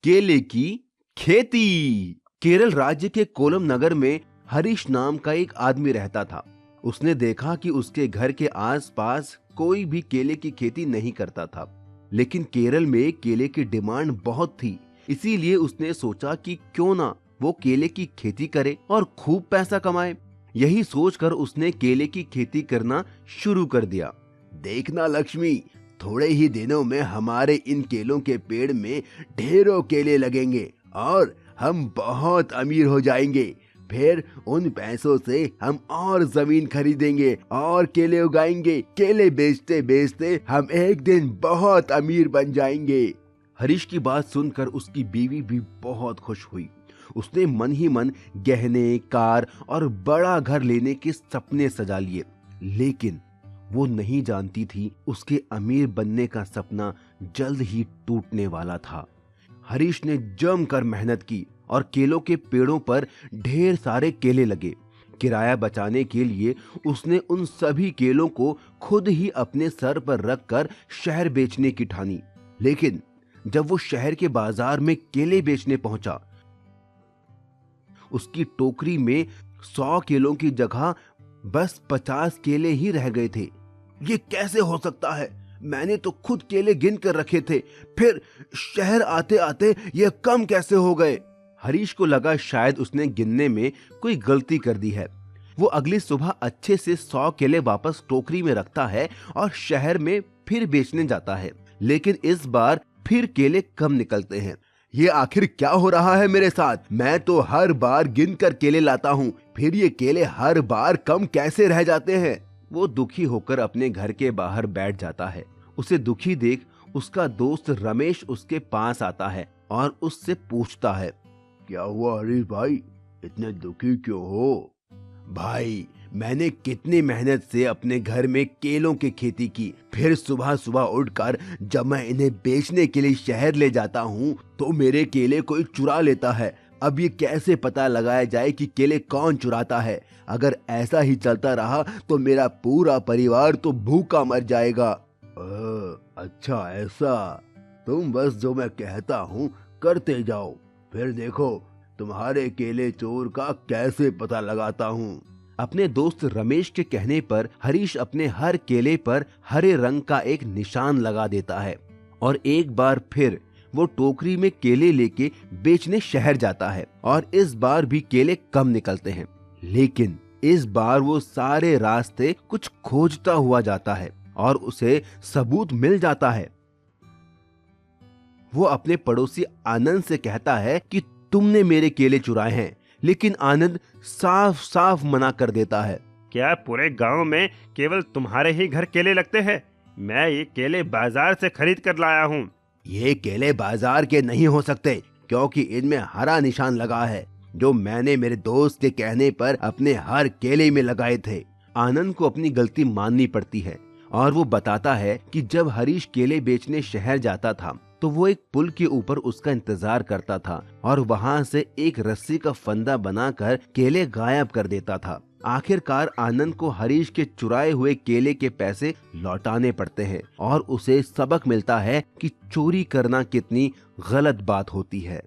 केले की खेती। केरल राज्य के कोलम नगर में हरीश नाम का एक आदमी रहता था। उसने देखा कि उसके घर के आसपास कोई भी केले की खेती नहीं करता था, लेकिन केरल में केले की डिमांड बहुत थी। इसीलिए उसने सोचा कि क्यों ना वो केले की खेती करे और खूब पैसा कमाए। यही सोचकर उसने केले की खेती करना शुरू कर दिया। देखना लक्ष्मी, थोड़े ही दिनों में हमारे इन केलों के पेड़ में ढेरों केले लगेंगे और हम बहुत अमीर हो जाएंगे। फिर उन पैसों से हम और जमीन खरीदेंगे और केले उगाएंगे। केले बेचते बेचते हम एक दिन बहुत अमीर बन जाएंगे। हरीश की बात सुनकर उसकी बीवी भी बहुत खुश हुई। उसने मन ही मन गहने, कार और बड़ा घर लेने के सपने सजा लिए, लेकिन वो नहीं जानती थी उसके अमीर बनने का सपना जल्द ही टूटने वाला था। हरीश ने जमकर मेहनत की और केलों के पेड़ों पर ढेर सारे केले लगे। किराया बचाने के लिए उसने उन सभी केलों को खुद ही अपने सर पर रखकर शहर बेचने की ठानी। लेकिन जब वो शहर के बाजार में केले बेचने पहुंचा, उसकी टोकरी में 100 केलों की जगह बस 50 केले ही रह गए थे। ये कैसे हो सकता है? मैंने तो खुद केले गिन कर रखे थे, फिर शहर आते आते ये कम कैसे हो गए? हरीश को लगा शायद उसने गिनने में कोई गलती कर दी है। वो अगली सुबह अच्छे से 100 केले वापस टोकरी में रखता है और शहर में फिर बेचने जाता है, लेकिन इस बार फिर केले कम निकलते हैं। ये आखिर क्या हो रहा है मेरे साथ? मैं तो हर बार गिन कर केले लाता हूँ, फिर ये केले हर बार कम कैसे रह जाते हैं? वो दुखी होकर अपने घर के बाहर बैठ जाता है। उसे दुखी देख उसका दोस्त रमेश उसके पास आता है और उससे पूछता है, क्या हुआ हरीश भाई, इतने दुखी क्यों हो? भाई, मैंने कितनी मेहनत से अपने घर में केलों की खेती की, फिर सुबह सुबह उठकर जब मैं इन्हें बेचने के लिए शहर ले जाता हूँ तो मेरे केले कोई चुरा लेता है। अब ये कैसे पता लगाया जाए कि केले कौन चुराता है? अगर ऐसा ही चलता रहा तो मेरा पूरा परिवार तो भूखा मर जाएगा। अच्छा ऐसा, तुम बस जो मैं कहता हूँ करते जाओ, फिर देखो तुम्हारे केले चोर का कैसे पता लगाता हूँ। अपने दोस्त रमेश के कहने पर हरीश अपने हर केले पर हरे रंग का एक निशान लगा देता है और एक बार फिर वो टोकरी में केले लेके बेचने शहर जाता है और इस बार भी केले कम निकलते हैं। लेकिन इस बार वो सारे रास्ते कुछ खोजता हुआ जाता है और उसे सबूत मिल जाता है। वो अपने पड़ोसी आनंद से कहता है कि तुमने मेरे केले चुराए हैं, लेकिन आनंद साफ साफ मना कर देता है। क्या पूरे गांव में केवल तुम्हारे ही घर केले लगते हैं? मैं ये केले बाजार से खरीद कर लाया हूँ। ये केले बाजार के नहीं हो सकते, क्योंकि इनमें हरा निशान लगा है जो मैंने मेरे दोस्त के कहने पर अपने हर केले में लगाए थे। आनंद को अपनी गलती माननी पड़ती है और वो बताता है कि जब हरीश केले बेचने शहर जाता था तो वो एक पुल के ऊपर उसका इंतजार करता था और वहां से एक रस्सी का फंदा बनाकर केले गायब कर देता था। आखिरकार आनंद को हरीश के चुराए हुए केले के पैसे लौटाने पड़ते हैं और उसे सबक मिलता है कि चोरी करना कितनी गलत बात होती है।